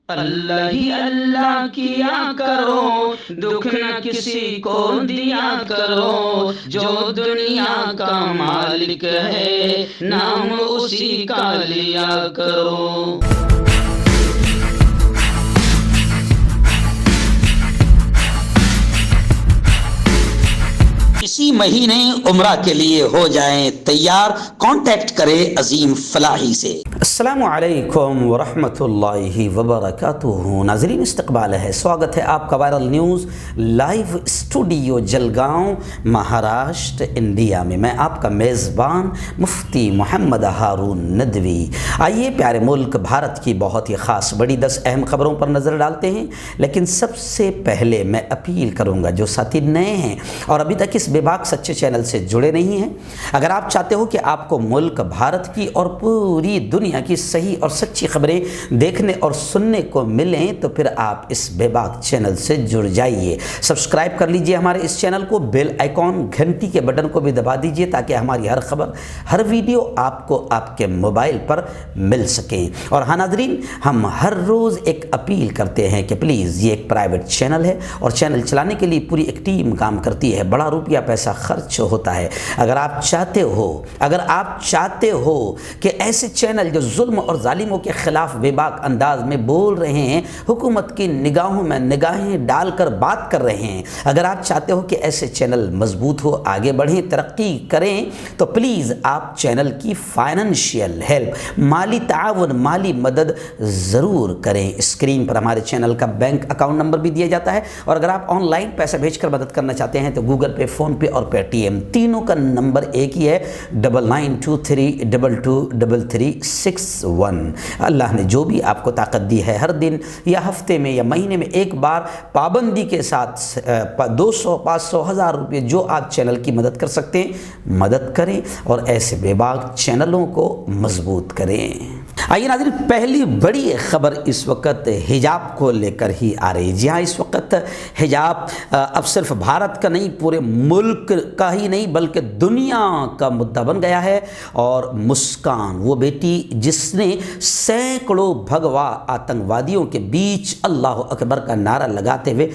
اللہ ہی اللہ کیا کرو، دکھ نہ کسی کو دیا کرو، جو دنیا کا مالک ہے نام اسی کا لیا کرو۔ اسی مہینے عمرہ کے لیے ہو جائیں تیار، کانٹیکٹ کریں عظیم فلاحی سے۔ السلام علیکم ورحمۃ اللہ وبرکاتہ۔ ناظرین استقبال ہے، سواگت ہے آپ کا viral news live studio Jalgaon Maharashtra India میں۔ میں آپ کا میزبان مفتی محمد ہارون ندوی۔ آئیے پیارے ملک بھارت کی بہت ہی خاص بڑی 10 اہم خبروں پر نظر ڈالتے ہیں، لیکن سب سے پہلے میں اپیل کروں گا جو ساتھی نئے ہیں اور ابھی تک اس بے باک سچے چینل سے جڑے نہیں ہیں، اگر آپ چاہتے ہو کہ آپ کو ملک بھارت کی اور پوری دنیا کی صحیح اور سچی خبریں دیکھنے اور سننے کو ملیں تو پھر آپ اس بے باک چینل سے جڑ جائیے۔ سبسکرائب کر لیجئے ہمارے اس چینل کو، بیل آئیکن گھنٹی کے بٹن کو بھی دبا دیجئے تاکہ ہماری ہر خبر ہر ویڈیو آپ کو آپ کے موبائل پر مل سکیں۔ اور ہاں ناظرین، ہم ہر روز ایک اپیل کرتے ہیں کہ پلیز یہ ایک پرائیویٹ چینل ہے اور چینل چلانے کے لیے پوری ایک ٹیم کام کرتی ہے، بڑا روپیہ پیسہ خرچ ہوتا ہے۔ اگر آپ چاہتے ہو کہ ایسے چینل جو ظلم اور ظالموں کے خلاف بے باک انداز میں بول رہے ہیں، حکومت کی نگاہوں میں نگاہیں ڈال کر بات کر رہے ہیں، اگر آپ چاہتے ہو کہ ایسے چینل مضبوط ہو، آگے بڑھیں، ترقی کریں، تو پلیز آپ چینل کی فائننشیل ہیلپ، مالی تعاون، مالی مدد ضرور کریں۔ اسکرین پر ہمارے چینل کا بینک اکاؤنٹ نمبر بھی دیا جاتا ہے، اور اگر آپ آن لائن پیسہ بھیج کر مدد کرنا چاہتے ہیں تو گوگل پے، فون پے اور پے ٹی ایم تینوں کا نمبر ایک ہی ہے، 9923223361۔ اللہ نے جو بھی آپ کو طاقت دی ہے، ہر دن یا ہفتے میں یا مہینے میں ایک بار پابندی کے ساتھ 200، 500، 1000 روپے جو آپ چینل کی مدد کر سکتے ہیں مدد کریں اور ایسے بے باک چینلوں کو مضبوط کریں۔ آئیے ناظرین، پہلی بڑی خبر اس وقت حجاب کو لے کر ہی آ رہی ہے۔ جی ہاں، اس وقت حجاب اب صرف بھارت کا نہیں، پورے ملک کا ہی نہیں بلکہ دنیا کا مدعا بن گیا ہے۔ اور مسکان، وہ بیٹی جس نے سینکڑوں بھگوا آتنکوادیوں کے بیچ اللہ اکبر کا نعرہ لگاتے ہوئے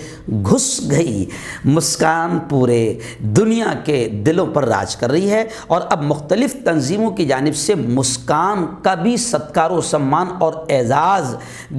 گھس گئی، مسکان پورے دنیا کے دلوں پر راج کر رہی ہے، اور اب مختلف تنظیموں کی جانب سے مسکان کا بھی ستکار و سمان اور اعزاز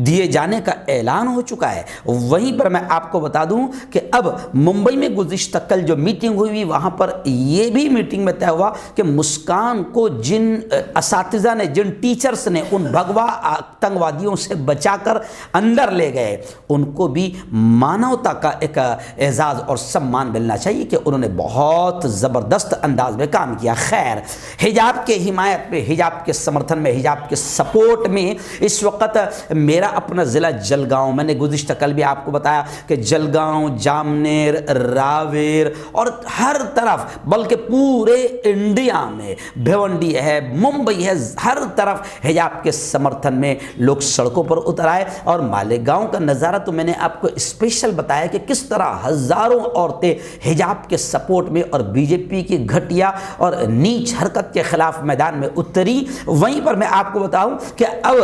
دیے جانے کا اعلان ہو چکا ہے۔ وہیں پر میں آپ کو بتا دوں کہ اب ممبئی میں گزشتہ کل جو میٹنگ ہوئی، وہاں پر یہ بھی میٹنگ میں طے ہوا کہ مسکان کو جن اساتذہ نے، جن ٹیچرز نے ان بھگوا آتنکوادیوں سے بچا کر اندر لے گئے، ان کو بھی مانوتا کا ایک اعزاز اور سمان ملنا چاہیے کہ انہوں نے بہت زبردست انداز میں کام کیا۔ خیر، حجاب کے حمایت میں، حجاب کے سمرتھن میں، حجاب کے سپورٹ میں اس وقت میرا اپنا ضلع جلگاؤں، میں نے گزشتہ کل بھی آپ کو بتایا کہ جلگاؤں، جامنیر، راویر اور ہر طرف بلکہ پورے انڈیا میں بھیونڈی ہے، ممبئی ہے، ہر طرف حجاب کے سمرتھن میں لوگ سڑکوں پر اتر آئے۔ اور مالیگاؤں کا نظارہ تو میں نے آپ کو اسپیشل بتایا کہ کس طرح ہزاروں عورتیں حجاب کے سپورٹ میں اور بی جے پی کی گھٹیا اور نیچ حرکت کے خلاف میدان میں اتری۔ وہیں پر میں آپ کو بتاؤں کہ اب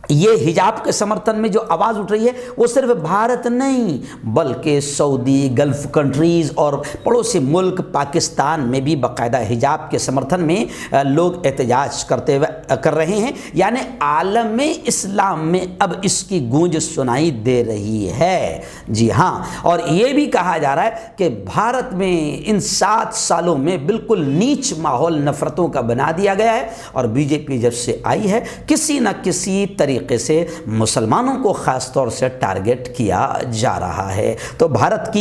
یہ حجاب کے سمرتھن میں جو آواز اٹھ رہی ہے وہ صرف بھارت نہیں بلکہ سعودی، گلف کنٹریز اور پڑوسی ملک پاکستان میں بھی باقاعدہ حجاب کے سمرتھن میں لوگ احتجاج کر رہے ہیں، یعنی عالم اسلام میں اب اس کی گونج سنائی دے رہی ہے۔ جی ہاں، اور یہ بھی کہا جا رہا ہے کہ بھارت میں ان 7 سالوں میں بالکل نیچ ماحول نفرتوں کا بنا دیا گیا ہے، اور بی جے پی جب سے آئی ہے کسی نہ کسی طریقے سے مسلمانوں کو خاص طور سے ٹارگٹ کیا جا رہا ہے۔ تو بھارت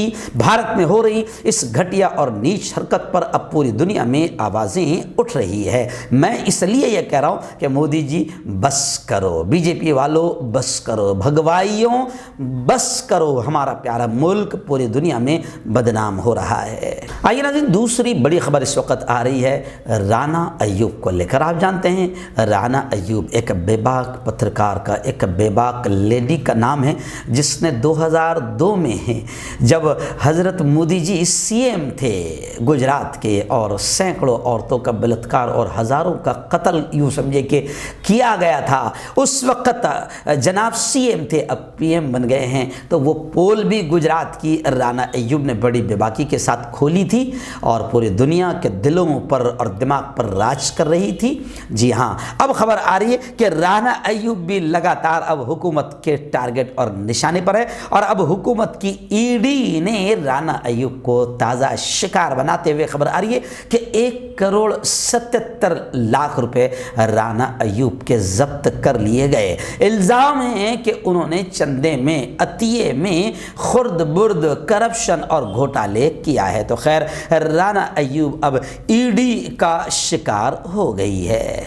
میں ہو رہی اس گھٹیا اور نیچ حرکت پر اب پوری دنیا میں آوازیں اٹھ رہی ہے۔ میں اس لیے یہ کہہ رہا ہوں کہ مودی جی بس کرو، بی جے پی والوں بس کرو، بھگوائیوں بس کرو، ہمارا پیارا ملک پوری دنیا میں بدنام ہو رہا ہے۔ آئیے ناظرین، دوسری بڑی خبر اس وقت آ رہی ہے رانا ایوب کو لے کر۔ آپ جانتے ہیں رانا ایوب ایک بے باک پترکار کا، ایک بے باک لیڈی کا نام ہے، جس نے 2002 میں جب حضرت مودی جی سی ایم تھے گجرات کے اور سینکڑوں عورتوں کا بلاత్కాر اور ہزاروں کا قتل یوں سمجھے کہ کیا گیا تھا، اس وقت جناب سی ایم تھے، اب پی ایم بن گئے ہیں، تو وہ پول بھی گجرات کی رانا ایوب نے بڑی بے باکی کے ساتھ کھولی تھی اور پوری دنیا کے دلوں پر اور دماغ پر راج کر رہی تھی۔ جی ہاں، اب خبر آ رہی ہے کہ رانا ایوب بھی لگاتار اب حکومت کے ٹارگٹ اور نشانے پر ہے، اور اب حکومت کی ای ڈی نے رانا ایوب کو تازہ شکار بناتے ہوئے خبر آ رہی ہے کہ 1,77,00,000 روپے رانا ایوب کے ضبط کر لیے گئے۔ الزام ہے کہ انہوں نے چندے میں، عطیے میں خرد برد، کرپشن اور گھوٹالے کیا ہے۔ تو خیر، رانا ایوب اب ای ڈی کا شکار ہو گئی ہے۔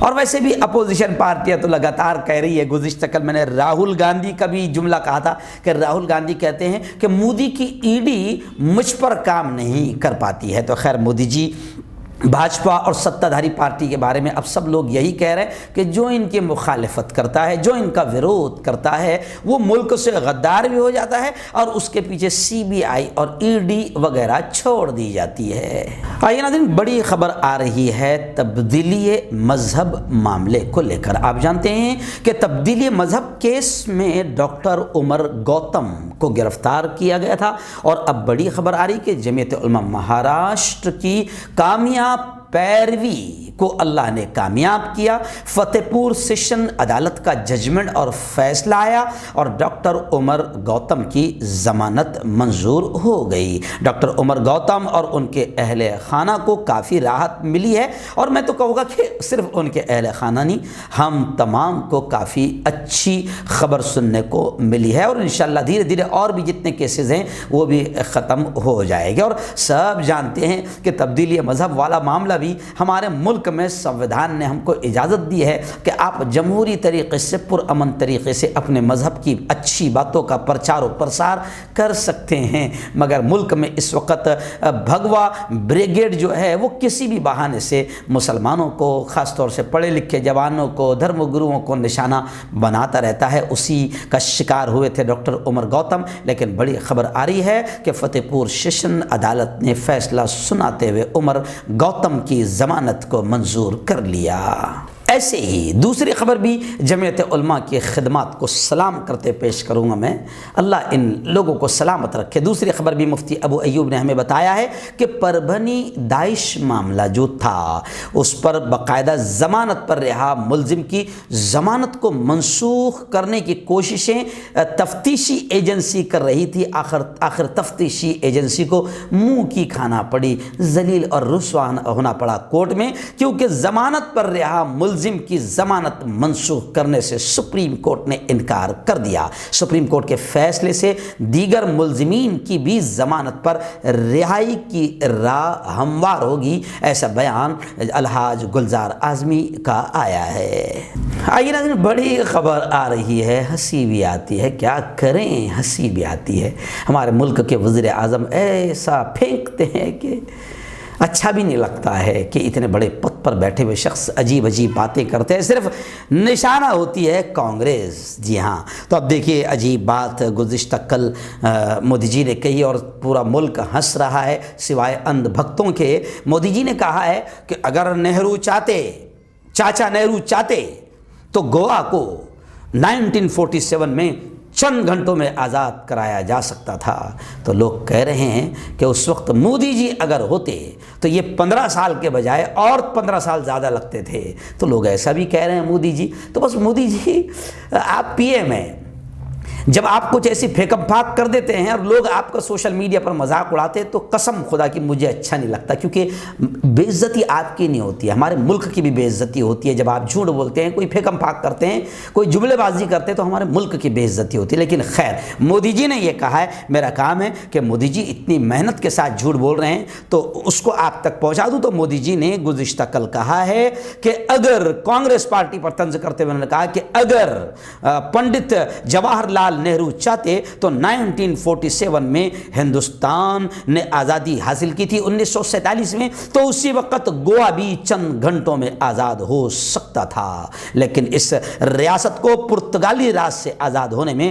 اور ویسے بھی اپوزیشن پارٹیاں تو لگاتار کہہ رہی ہے، گزشتہ کل میں نے راہل گاندھی کا بھی جملہ کہا تھا کہ راہل گاندھی کہتے ہیں کہ مودی کی ای ڈی مجھ پر کام نہیں کر پاتی ہے۔ تو خیر، مودی جی، بھاجپا اور ستہ دھاری پارٹی کے بارے میں اب سب لوگ یہی کہہ رہے ہیں کہ جو ان کی مخالفت کرتا ہے، جو ان کا ویرودھ کرتا ہے، وہ ملک سے غدار بھی ہو جاتا ہے اور اس کے پیچھے سی بی آئی اور ای ڈی وغیرہ چھوڑ دی جاتی ہے۔ آئیے ناظرین، بڑی خبر آ رہی ہے تبدیلی مذہب معاملے کو لے کر۔ آپ جانتے ہیں کہ تبدیلی مذہب کیس میں ڈاکٹر عمر گوتم کو گرفتار کیا گیا تھا، اور اب بڑی خبر آ رہی کہ جمعیت علماء مہاراشٹر کی کامیاب پیروی کو اللہ نے کامیاب کیا۔ فتح پور سیشن عدالت کا ججمنٹ اور فیصلہ آیا اور ڈاکٹر عمر گوتم کی ضمانت منظور ہو گئی۔ ڈاکٹر عمر گوتم اور ان کے اہل خانہ کو کافی راحت ملی ہے، اور میں تو کہوں گا کہ صرف ان کے اہل خانہ نہیں، ہم تمام کو کافی اچھی خبر سننے کو ملی ہے، اور انشاءاللہ دھیرے دھیرے اور بھی جتنے کیسز ہیں وہ بھی ختم ہو جائے گے۔ اور سب جانتے ہیں کہ تبدیلی مذہب والا معاملہ بھی ہمارے ملک میں سنویدھان نے ہم کو اجازت دی ہے کہ آپ جمہوری طریقے سے، پرامن طریقے سے اپنے مذہب کی اچھی باتوں کا پرچار و پرسار کر سکتے ہیں، مگر ملک میں اس وقت بھگوا بریگیڈ جو ہے وہ کسی بھی بہانے سے مسلمانوں کو، خاص طور سے پڑھے لکھے جوانوں کو، دھرم گروؤں کو نشانہ بناتا رہتا ہے۔ اسی کا شکار ہوئے تھے ڈاکٹر عمر گوتم، لیکن بڑی خبر آ رہی ہے کہ فتح پور سیشن عدالت نے فیصلہ سناتے ہوئے عمر گوتم کی ضمانت کو منظور کر لیا۔ ایسے ہی دوسری خبر بھی جمعیت علماء کی خدمات کو سلام کرتے پیش کروں گا میں، اللہ ان لوگوں کو سلامت رکھے۔ دوسری خبر بھی مفتی ابو ایوب نے ہمیں بتایا ہے کہ پربھنی داعش معاملہ جو تھا اس پر باقاعدہ ضمانت پر رہا ملزم کی ضمانت کو منسوخ کرنے کی کوششیں تفتیشی ایجنسی کر رہی تھی۔ آخر تفتیشی ایجنسی کو منہ کی کھانا پڑی، ذلیل اور رسوا ہونا پڑا کورٹ میں، کیونکہ ضمانت پر رہا ملزم کی ضمانت منسوخ کرنے سے سپریم کورٹ نے انکار کر دیا۔ سپریم کورٹ کے فیصلے سے دیگر ملزمین کی بھی ضمانت پر رہائی کی راہ ہموار ہوگی، ایسا بیان الحاج گلزار اعظمی کا آیا ہے۔ آئیے ناظرین، بڑی خبر آ رہی ہے، ہنسی بھی آتی ہے، کیا کریں، ہنسی بھی آتی ہے۔ ہمارے ملک کے وزیر اعظم ایسا پھینکتے ہیں کہ اچھا بھی نہیں لگتا ہے کہ اتنے بڑے پد پر بیٹھے ہوئے شخص عجیب عجیب باتیں کرتے ہیں، صرف نشانہ ہوتی ہے کانگریس۔ جی ہاں، تو اب دیکھیے عجیب بات گزشتہ کل مودی جی نے کہی اور پورا ملک ہنس رہا ہے سوائے اندھ بھکتوں کے۔ مودی جی نے کہا ہے کہ اگر چاچا نہرو چاہتے تو گوا کو 1947 میں چند گھنٹوں میں آزاد کرایا جا سکتا تھا۔ تو لوگ کہہ رہے ہیں کہ اس وقت مودی جی اگر ہوتے تو یہ 15 سال کے بجائے اور 15 سال زیادہ لگتے تھے۔ تو لوگ ایسا بھی کہہ رہے ہیں مودی جی، تو بس مودی جی آپ پی ایم ہیں، جب آپ کچھ ایسی پھیکم پھاک کر دیتے ہیں اور لوگ آپ کا سوشل میڈیا پر مذاق اڑاتے ہیں تو قسم خدا کی مجھے اچھا نہیں لگتا، کیونکہ بے عزتی آپ کی نہیں ہوتی ہے، ہمارے ملک کی بھی بے عزتی ہوتی ہے۔ جب آپ جھوٹ بولتے ہیں، کوئی پھیکم پھاک کرتے ہیں، کوئی جملے بازی کرتے ہیں تو ہمارے ملک کی بے عزتی ہوتی ہے۔ لیکن خیر، مودی جی نے یہ کہا ہے، میرا کام ہے کہ مودی جی اتنی محنت کے ساتھ جھوٹ بول رہے ہیں تو اس کو آپ تک پہنچا دوں۔ تو مودی جی نے گزشتہ کل کہا ہے کہ اگر کانگریس پارٹی پر طنز کرتے ہوئے نے کہا کہ اگر پنڈت جواہر لال نہرو چاہتے تو 1947 میں ہندوستان نے آزادی حاصل کی تھی 1947 میں، تو اسی وقت گوا بھی چند گھنٹوں میں آزاد ہو سکتا تھا، لیکن اس ریاست کو پرتگالی راج سے آزاد ہونے میں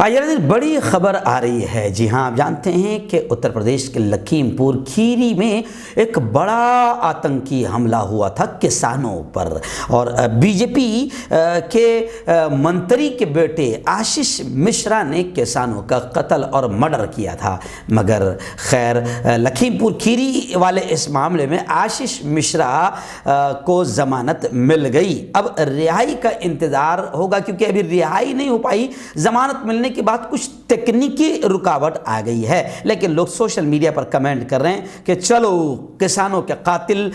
آج بڑی خبر آ رہی ہے. جی ہاں، آپ جانتے ہیں کہ اتر پردیش کے لکھیم پور کھیری میں ایک بڑا آتنکی حملہ ہوا تھا کسانوں پر، اور بی جے پی کے منتری کے بیٹے آشیش مشرا نے کسانوں کا قتل اور مرڈر کیا تھا. مگر خیر لکھیم پور کھیری والے اس معاملے میں آشیش مشرا کو ضمانت مل گئی. اب رہائی کا انتظار ہوگا، کیونکہ ابھی رہائی نہیں ہو پائی. ضمانت ملنے کے بعد کچھ تکنیکی رکاوٹ آ گئی ہے، لیکن لوگ سوشل میڈیا پر کمنٹ کر رہے ہیں کہ چلو کسانوں کے قاتل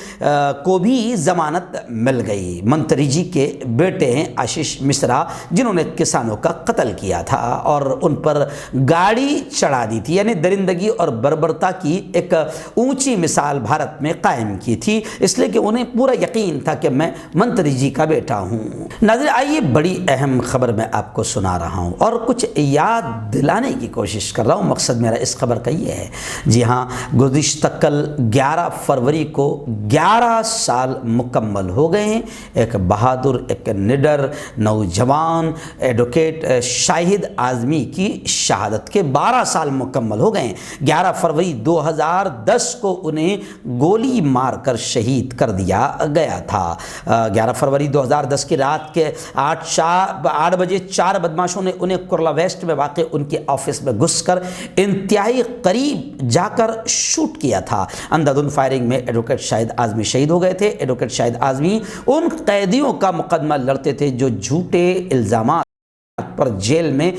کو بھی ضمانت مل گئی. منتری جی کے بیٹے ہیں آشیش مشرا، جنہوں نے کسانوں کا قتل کیا تھا اور ان پر گاڑی چڑھا دی تھی، یعنی درندگی اور بربرتا کی ایک اونچی مثال بھارت میں قائم کی تھی، اس لیے کہ انہیں پورا یقین تھا کہ میں منتری جی کا بیٹا ہوں. ناظرین، آئیے بڑی اہم خبر میں آپ کو سنا رہا ہوں اور کچھ یاد دلانے کی کوشش کر رہا ہوں. مقصد میرا اس خبر کا یہ ہے. جی ہاں، گزشتہ کل 11 فروری کو 11 سال مکمل ہو گئے ہیں ایک بہادر، ایک نڈر نوجوان ایڈوکیٹ شاہد اعظمی کی شہادت کے 12 سال مکمل ہو گئے ہیں. 11 فروری 2010 کو انہیں گولی مار کر شہید کر دیا گیا تھا. 11 فروری 2010 کی رات کے 8 بجے 4 بدماشوں نے انہیں کرلا ویسٹ میں واقع ان کے آفس میں گھس کر انتہائی قریب جا کر شوٹ کیا تھا. اندھادھند فائرنگ میں ایڈوکیٹ شاہد اعظمی شہید ہو گئے تھے. ایڈوکیٹ شاہد اعظمی ان قیدیوں کا مقدمہ لڑتے تھے جو جھوٹے الزامات پر جیل میں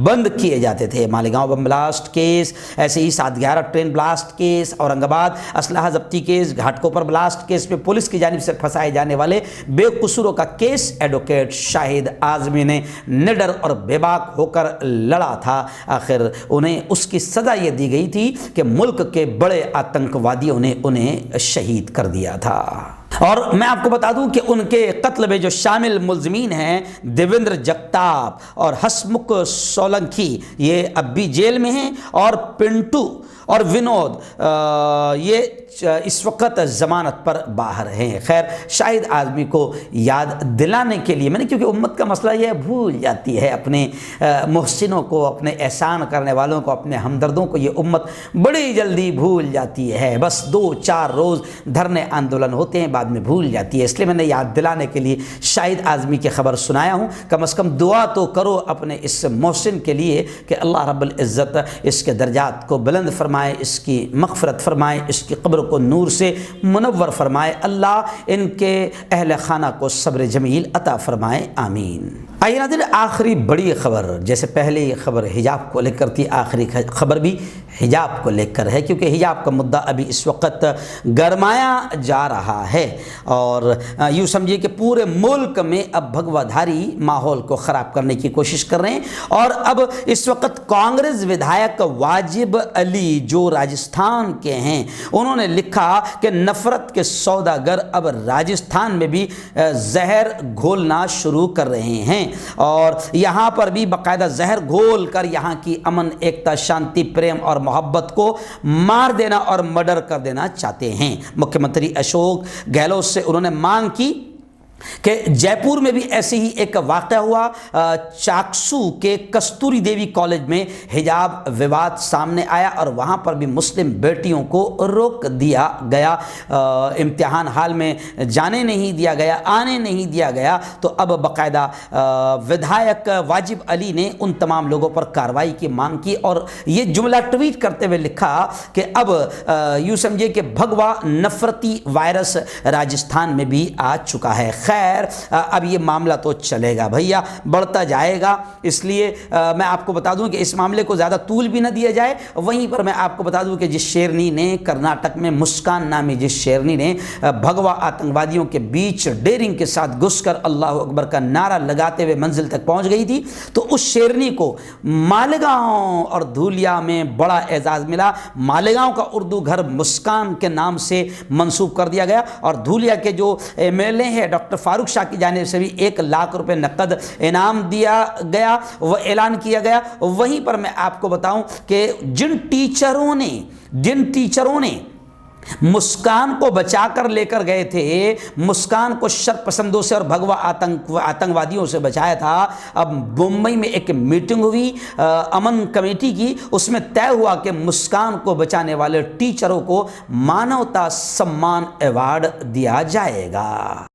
بند کیے جاتے تھے. مالیگاؤں بم بلاسٹ کیس، ایسے ہی 7/11 ٹرین بلاسٹ کیس، اورنگ آباد اسلحہ ضبطی کیس، گھاٹکوپر بلاسٹ کیس میں پولیس کی جانب سے پھنسائے جانے والے بے قصوروں کا کیس ایڈوکیٹ شاہد اعظمی نے نڈر اور بے باک ہو کر لڑا تھا. آخر انہیں اس کی سزا یہ دی گئی تھی کہ ملک کے بڑے آتنکوادیوں نے انہیں شہید کر دیا تھا. اور میں آپ کو بتا دوں کہ ان کے قتل میں جو شامل ملزمین ہیں دیویندر جگتاپ اور ہسمکھ سولنکی، یہ اب بھی جیل میں ہیں، اور پنٹو اور ونود یہ اس وقت ضمانت پر باہر ہیں. خیر، شاہد اعظمی کو یاد دلانے کے لیے میں نے، کیونکہ امت کا مسئلہ یہ بھول جاتی ہے اپنے محسنوں کو، اپنے احسان کرنے والوں کو، اپنے ہمدردوں کو، یہ امت بڑی جلدی بھول جاتی ہے. بس 2-4 روز دھرنے آندولن ہوتے ہیں، بعد میں بھول جاتی ہے. اس لیے میں نے یاد دلانے کے لیے شاہد اعظمی کی خبر سنایا ہوں. کم از کم دعا تو کرو اپنے اس محسن کے لیے کہ اللہ رب العزت اس کے درجات کو بلند فرمائے، اس کی مغفرت فرمائے، اس کی قبر کو نور سے منور فرمائے. اللہ ان کے اہل خانہ کو صبر جمیل عطا فرمائے، آمین. آئیے ناظرین، آخری بڑی خبر، جیسے پہلے خبر حجاب کو لے کر تھی، آخری خبر بھی حجاب کو لے کر ہے، کیونکہ حجاب کا مدعا ابھی اس وقت گرمایا جا رہا ہے اور یوں سمجھیے کہ پورے ملک میں اب بھگوا دھاری ماحول کو خراب کرنے کی کوشش کر رہے ہیں. اور اب اس وقت کانگریس ودھایک واجب علی جو راجستھان کے ہیں، انہوں نے لکھا کہ نفرت کے سوداگر اب راجستھان میں بھی زہر گھولنا شروع کر رہے ہیں، اور یہاں پر بھی باقاعدہ زہر گھول کر یہاں کی امن، ایکتا، شانتی، پریم اور محبت کو مار دینا اور مرڈر کر دینا چاہتے ہیں. مکھیہ منتری اشوک گہلوت سے انہوں نے مانگ کی کہ جے پور میں بھی ایسے ہی ایک واقعہ ہوا. چاکسو کے کستوری دیوی کالج میں حجاب وواد سامنے آیا اور وہاں پر بھی مسلم بیٹیوں کو روک دیا گیا، امتحان حال میں جانے نہیں دیا گیا، آنے نہیں دیا گیا. تو اب باقاعدہ ودھایک واجب علی نے ان تمام لوگوں پر کارروائی کی مانگ کی اور یہ جملہ ٹویٹ کرتے ہوئے لکھا کہ اب یوں سمجھے کہ بھگوا نفرتی وائرس راجستھان میں بھی آ چکا ہے. خیر، اب یہ معاملہ تو چلے گا بھیا، بڑھتا جائے گا. اس لیے میں آپ کو بتا دوں کہ اس معاملے کو زیادہ طول بھی نہ دیا جائے. وہیں پر میں آپ کو بتا دوں کہ جس شیرنی نے کرناٹک میں، مسکان نامی جس شیرنی نے بھگوا آتنکوادیوں کے بیچ ڈیرنگ کے ساتھ گھس کر اللہ اکبر کا نعرہ لگاتے ہوئے منزل تک پہنچ گئی تھی، تو اس شیرنی کو مالیگاؤں اور دھولیا میں بڑا اعزاز ملا. مالیگاؤں کا اردو گھر مسکان کے نام سے منسوب کر دیا گیا اور دھولیا کے جو ایم ایل اے ہے ڈاکٹر فاروق شاہ کی جانب سے بھی 1 لاکھ روپے نقد انعام دیا گیا، وہ اعلان کیا گیا. وہیں پر میں آپ کو بتاؤں کہ جن ٹیچروں نے مسکان کو بچا کر لے کر گئے تھے، مسکان کو شر پسندوں سے اور بھگوا آتنکوادیوں سے بچایا تھا۔ اب ممبئی میں ایک میٹنگ ہوئی امن کمیٹی کی، اس میں طے ہوا کہ مسکان کو بچانے والے ٹیچروں کو مانوتا سمان ایوارڈ دیا جائے گا۔